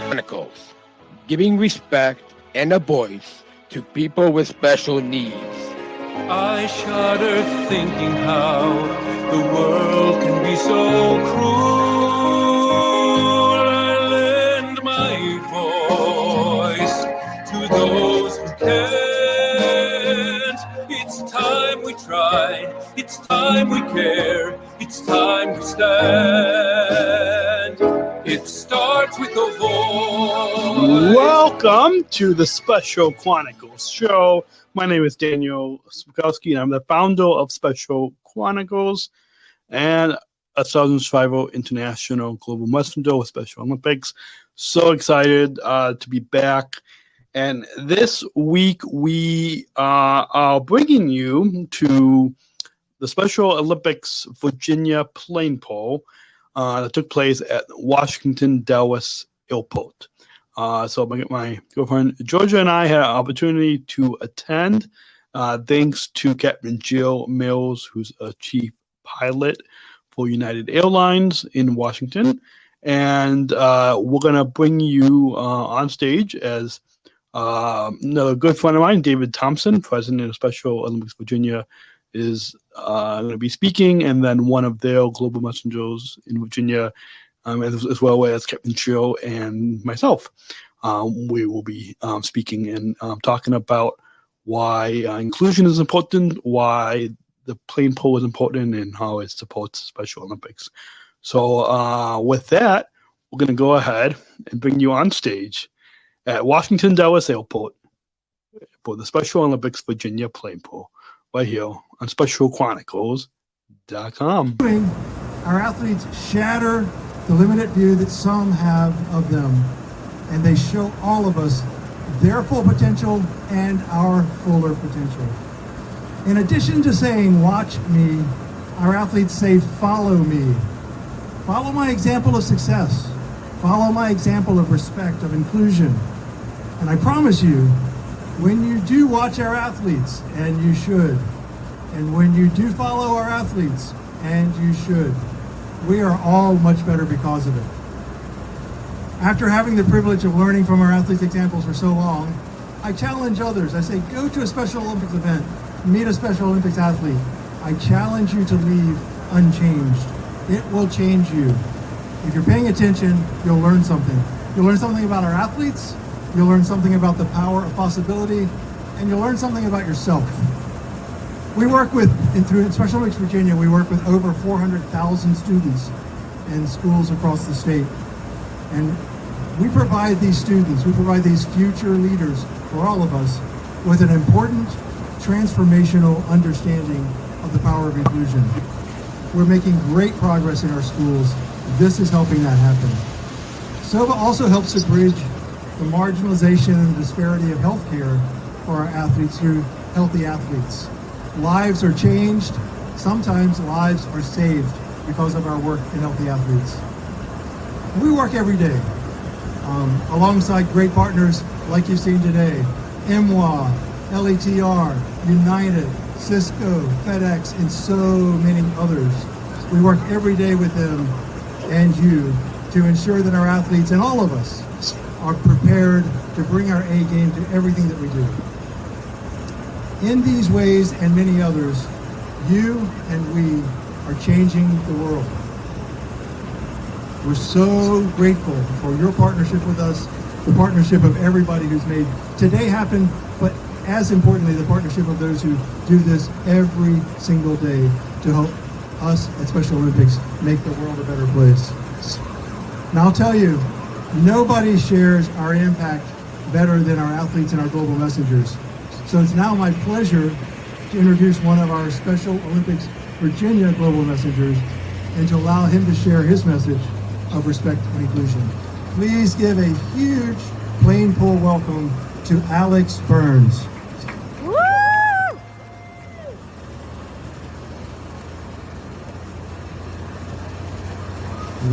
Chronicles, giving respect and a voice to people with special needs. I shudder thinking how the world can be so cruel. I lend my voice to those who can't. It's time we try, it's time we care, it's time we stand. It starts with a voice. Welcome to the Special Chronicles show. My name is Daniel Smrokowski, and I'm the founder of Special Chronicles and a Southern Survival International Global Messenger with Special Olympics. So excited to be back. And this week we are bringing you to the Special Olympics Virginia plane pull that took place at Washington Dulles Airport. So my girlfriend Georgia and I had an opportunity to attend, thanks to Captain Jill Mills, who's a chief pilot for United Airlines in Washington. And we're going to bring you on stage as another good friend of mine, David Thomason, president of Special Olympics Virginia, is going to be speaking, and then one of their global messengers in Virginia, as well as Captain Jill and myself. We will be speaking and talking about why inclusion is important, why the plane pull is important, and how it supports Special Olympics. So with that, we're going to go ahead and bring you on stage at Washington Dulles Airport for the Special Olympics Virginia plane pull, right here on SpecialChronicles.com. Our athletes shatter the limited view that some have of them, and they show all of us their full potential and our fuller potential. In addition to saying, "Watch me," our athletes say, "Follow me." Follow my example of success. Follow my example of respect, of inclusion. And I promise you, when you do watch our athletes, and you should, and when you do follow our athletes, and you should, we are all much better because of it. After having the privilege of learning from our athletes' examples for so long, I challenge others. I say, go to a Special Olympics event, meet a Special Olympics athlete. I challenge you to leave unchanged. It will change you. If you're paying attention, you'll learn something. You'll learn something about our athletes, you'll learn something about the power of possibility, and you'll learn something about yourself. We work with, through Special Olympics Virginia, we work with over 400,000 students in schools across the state. And we provide these students, we provide these future leaders for all of us with an important transformational understanding of the power of inclusion. We're making great progress in our schools. This is helping that happen. SOVA also helps to bridge the marginalization and the disparity of healthcare for our athletes through Healthy Athletes. Lives are changed, sometimes lives are saved because of our work in Healthy Athletes. We work every day alongside great partners like you've seen today, MWA, LETR, United, Cisco, FedEx, and so many others. We work every day with them and you to ensure that our athletes and all of us are prepared to bring our A game to everything that we do. In these ways and many others, you and we are changing the world. We're so grateful for your partnership with us, the partnership of everybody who's made today happen, but as importantly, the partnership of those who do this every single day to help us at Special Olympics make the world a better place. Now I'll tell you, nobody shares our impact better than our athletes and our global messengers. So it's now my pleasure to introduce one of our Special Olympics Virginia global messengers and to allow him to share his message of respect and inclusion. Please give a huge plane pull welcome to Alex Burns. Woo!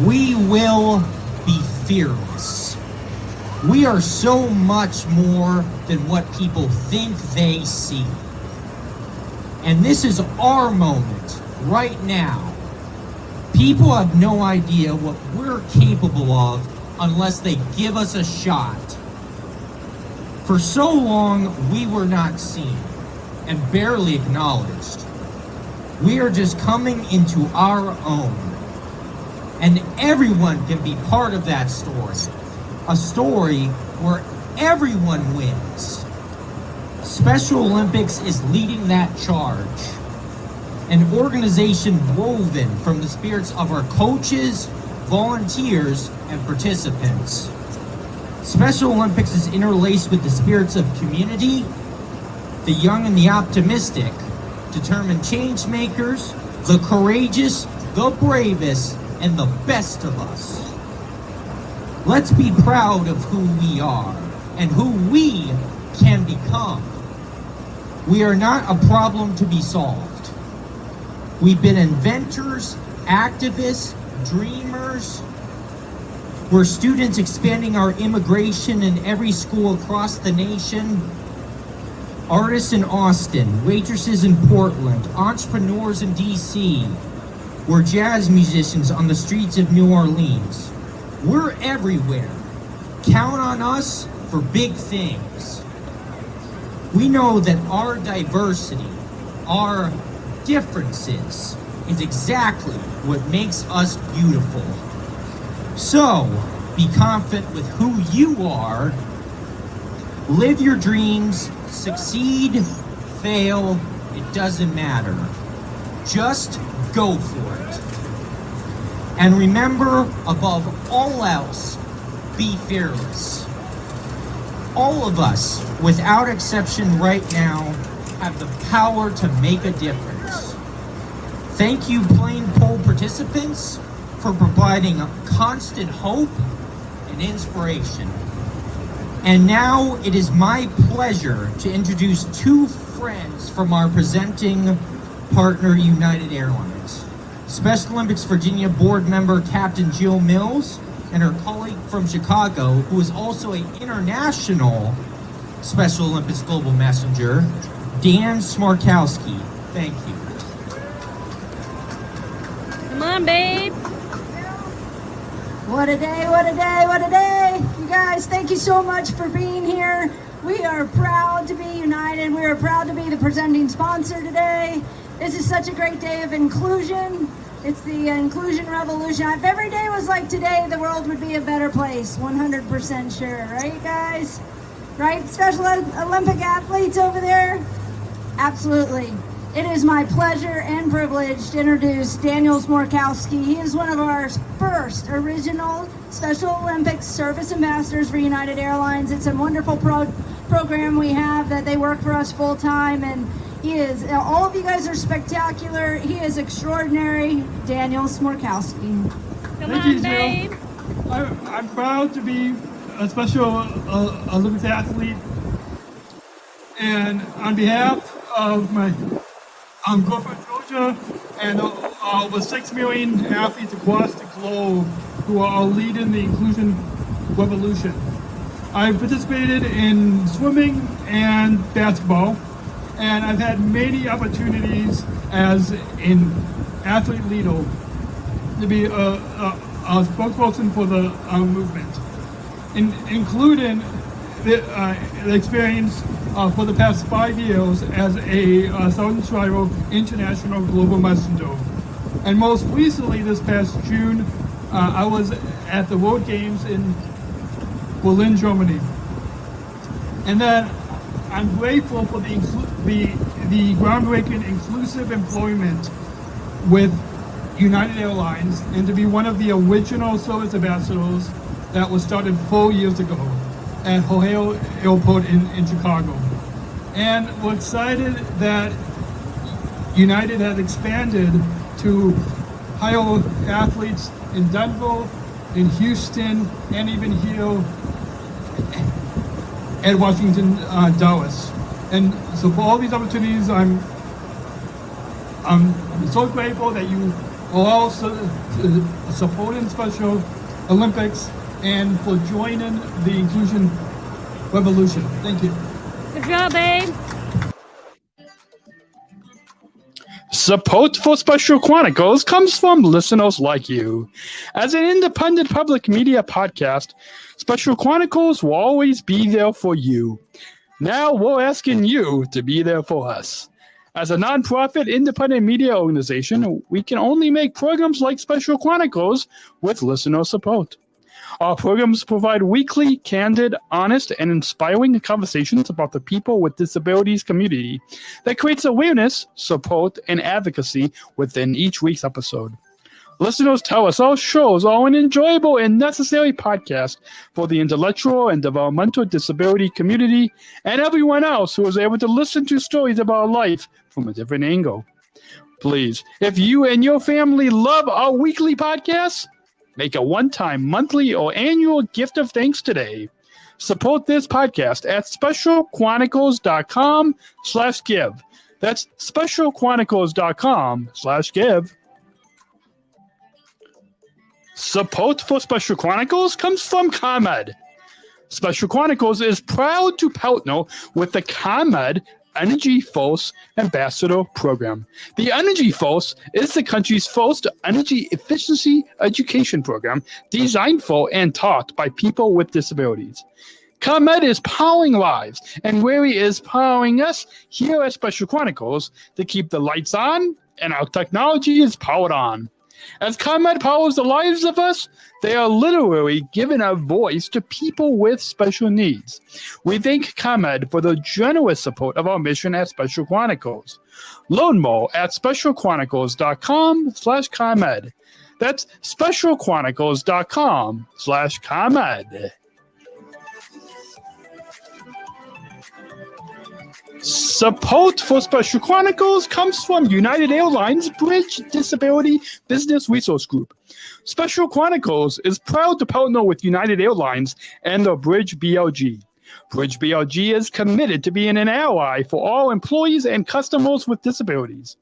We will be fearless. We are so much more than what people think they see. And this is our moment right now. People have no idea what we're capable of unless they give us a shot. For so long, we were not seen and barely acknowledged. We are just coming into our own. And everyone can be part of that story. A story where everyone wins. Special Olympics is leading that charge. An organization woven from the spirits of our coaches, volunteers, and participants. Special Olympics is interlaced with the spirits of community, the young and the optimistic, determined change makers, the courageous, the bravest, and the best of us. Let's be proud of who we are and who we can become. We are not a problem to be solved. We've been inventors, activists, dreamers. We're students expanding our immigration in every school across the nation. Artists in Austin, waitresses in Portland, entrepreneurs in DC. We're jazz musicians on the streets of New Orleans. We're everywhere. Count on us for big things. We know that our diversity, our differences, is exactly what makes us beautiful. So, be confident with who you are. Live your dreams, succeed, fail, it doesn't matter. Just go for it. And remember, above all else, be fearless. All of us, without exception right now, have the power to make a difference. Thank you, Plain Pole participants, for providing a constant hope and inspiration. And now it is my pleasure to introduce two friends from our presenting partner, United Airlines. Special Olympics Virginia board member Captain Jill Mills and her colleague from Chicago, who is also an international Special Olympics Global Messenger, Dan Smrokowski. Thank you. Come on, babe. What a day, what a day, what a day. You guys, thank you so much for being here. We are proud to be United. We are proud to be the presenting sponsor today. This is such a great day of inclusion. It's the inclusion revolution. If every day was like today, the world would be a better place. 100% sure, right guys? Right, Special Olympic athletes over there? Absolutely. It is my pleasure and privilege to introduce Daniel Smrokowski. He is one of our first original Special Olympics service ambassadors for United Airlines. It's a wonderful program we have that they work for us full time, and he is, all of you guys are spectacular. He is extraordinary. Daniel Smrokowski. Come Thank on, you, babe. Jill. I'm proud to be a Special Olympics athlete, and on behalf of my girlfriend Georgia and with 6 million athletes across the globe who are leading the inclusion revolution. I've participated in swimming and basketball, and I've had many opportunities as an athlete leader to be a spokesperson for the movement, including the experience for the past 5 years as a Southern Tribal International Global Messenger. And most recently, this past June, I was at the World Games in Berlin, Germany. And then I'm grateful for the groundbreaking inclusive employment with United Airlines and to be one of the original service ambassadors that was started 4 years ago at O'Hare Airport in Chicago. And we're excited that United has expanded to hire athletes in Denver, in Houston, and even here at Washington, Dallas. And so for all these opportunities, I'm so grateful that you are all supporting Special Olympics and for joining the inclusion revolution. Thank you. Good job, babe. Support for Special Chronicles comes from listeners like you. As an independent public media podcast, Special Chronicles will always be there for you. Now we're asking you to be there for us. As a nonprofit independent media organization, we can only make programs like Special Chronicles with listener support. Our programs provide weekly, candid, honest, and inspiring conversations about the people with disabilities community that creates awareness, support, and advocacy within each week's episode. Listeners tell us our shows are an enjoyable and necessary podcast for the intellectual and developmental disability community and everyone else who is able to listen to stories about life from a different angle. Please, if you and your family love our weekly podcasts, make a one-time, monthly, or annual gift of thanks today. Support this podcast at specialchronicles.com/give. That's specialchronicles.com/give. Support for Special Chronicles comes from ComEd. Special Chronicles is proud to partner with the ComEd Energy Force Ambassador Program. The Energy Force is the country's first energy efficiency education program designed for and taught by people with disabilities. ComEd is powering lives, and Wary is powering us here at Special Chronicles to keep the lights on and our technology is powered on. As ComEd powers the lives of us, they are literally giving a voice to people with special needs. We thank ComEd for the generous support of our mission at Special Chronicles. Learn more at specialchronicles.com/ComEd. That's specialchronicles.com/ComEd. Support for Special Chronicles comes from United Airlines Bridge Disability Business Resource Group. Special Chronicles is proud to partner with United Airlines and the Bridge BLG. Bridge BLG is committed to being an ally for all employees and customers with disabilities.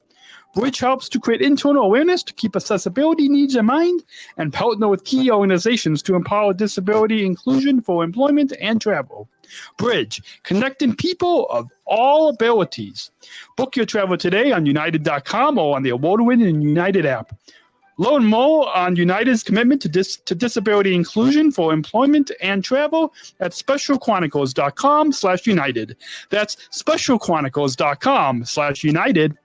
Bridge helps to create internal awareness to keep accessibility needs in mind and partner with key organizations to empower disability inclusion for employment and travel. Bridge, connecting people of all abilities. Book your travel today on United.com or on the award-winning United app. Learn more on United's commitment to disability inclusion for employment and travel at specialchronicles.com/United. That's specialchronicles.com/United.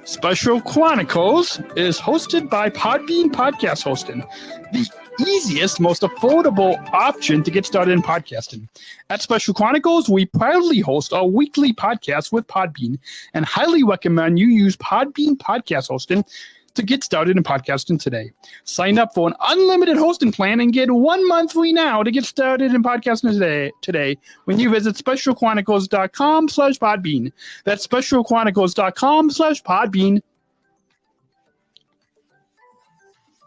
Special Chronicles is hosted by Podbean Podcast Hosting, the easiest, most affordable option to get started in podcasting. At Special Chronicles, we proudly host our weekly podcast with Podbean and highly recommend you use Podbean Podcast Hosting to get started in podcasting today. Sign up for an unlimited hosting plan and get 1 month free now to get started in podcasting today when you visit specialchronicles.com/Podbean. That's specialchronicles.com/Podbean.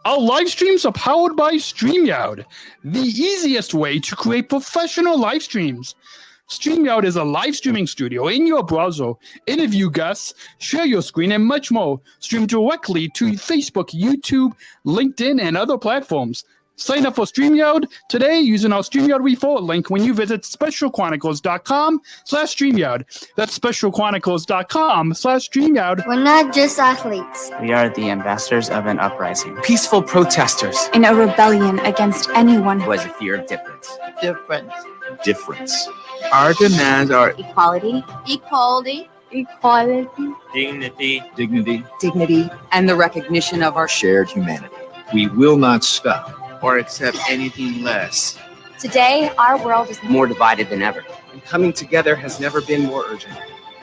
Our live streams are powered by StreamYard, the easiest way to create professional live streams. StreamYard is a live streaming studio in your browser. Interview guests, share your screen, and much more. Stream directly to Facebook, YouTube, LinkedIn, and other platforms. Sign up for StreamYard today using our StreamYard referral link when you visit specialchronicles.com/StreamYard. That's specialchronicles.com/StreamYard. We're not just athletes. We are the ambassadors of an uprising. Peaceful protesters. In a rebellion against anyone who has a fear of difference. Difference. Our demands are equality, dignity, and the recognition of our shared humanity. We will not stop or accept anything less. Today, our world is more divided than ever. And coming together has never been more urgent.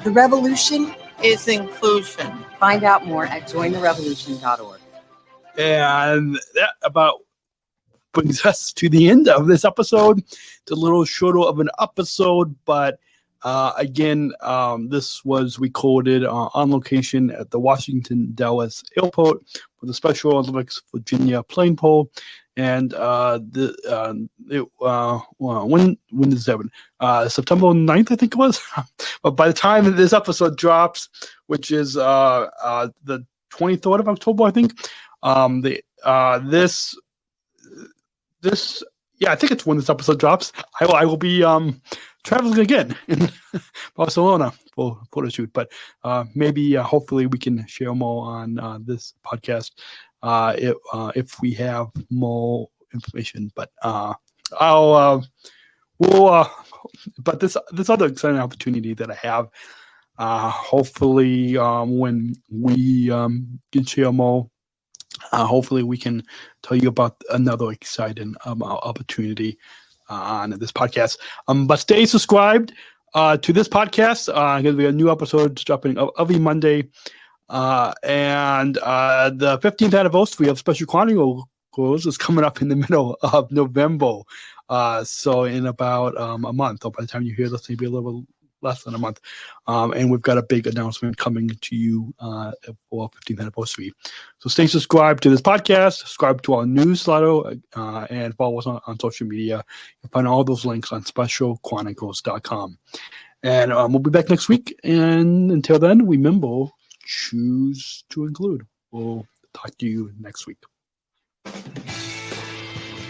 The revolution is inclusion. Find out more at jointherevolution.org. And that about brings us to the end of this episode. It's a little shorter of an episode, but again, this was recorded on location at the Washington Dallas Airport for the Special Olympics Virginia plane pole. And when is that? September 9th, I think it was. But by the time this episode drops, which is the 23rd of October, I think, I think it's when this episode drops. I will be traveling again in Barcelona photo shoot. But maybe, hopefully, we can share more on this podcast if we have more information. But but this other exciting opportunity that I have, hopefully, when we can share more, hopefully we can tell you about another exciting opportunity on this podcast. But stay subscribed to this podcast. Going to be a new episode dropping every Monday. And the 15th anniversary of Special Chronicles is coming up in the middle of November. So in about a month, or by the time you hear this, maybe a little less than a month. And we've got a big announcement coming to you for 15th anniversary. So stay subscribed to this podcast, subscribe to our newsletter, and follow us on social media. You'll find all those links on specialchronicles.com. And we'll be back next week. And until then, remember, choose to include. We'll talk to you next week.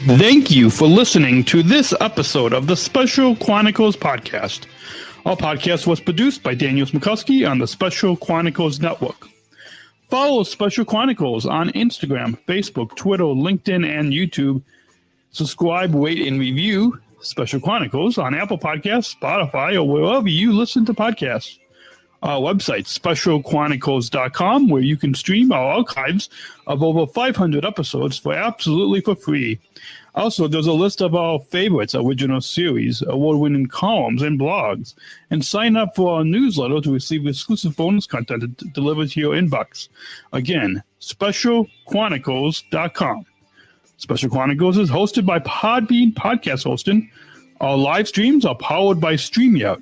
Thank you for listening to this episode of the Special Chronicles Podcast. Our podcast was produced by Daniel Smrokowski on the Special Chronicles Network. Follow Special Chronicles on Instagram, Facebook, Twitter, LinkedIn, and YouTube. Subscribe, rate, and review Special Chronicles on Apple Podcasts, Spotify, or wherever you listen to podcasts. Our website, specialchronicles.com, where you can stream our archives of over 500 episodes for absolutely for free. Also, there's a list of our favorites, original series, award-winning columns, and blogs. And sign up for our newsletter to receive exclusive bonus content delivered to your inbox. Again, specialchronicles.com. Special Chronicles is hosted by Podbean Podcast Hosting. Our live streams are powered by StreamYard.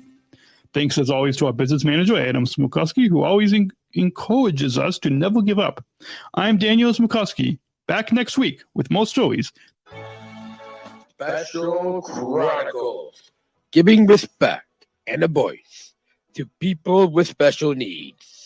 Thanks, as always, to our business manager, Adam Smrokowski, who always encourages us to never give up. I'm Daniel Smrokowski, back next week with more stories. Special Chronicles, giving respect and a voice to people with special needs.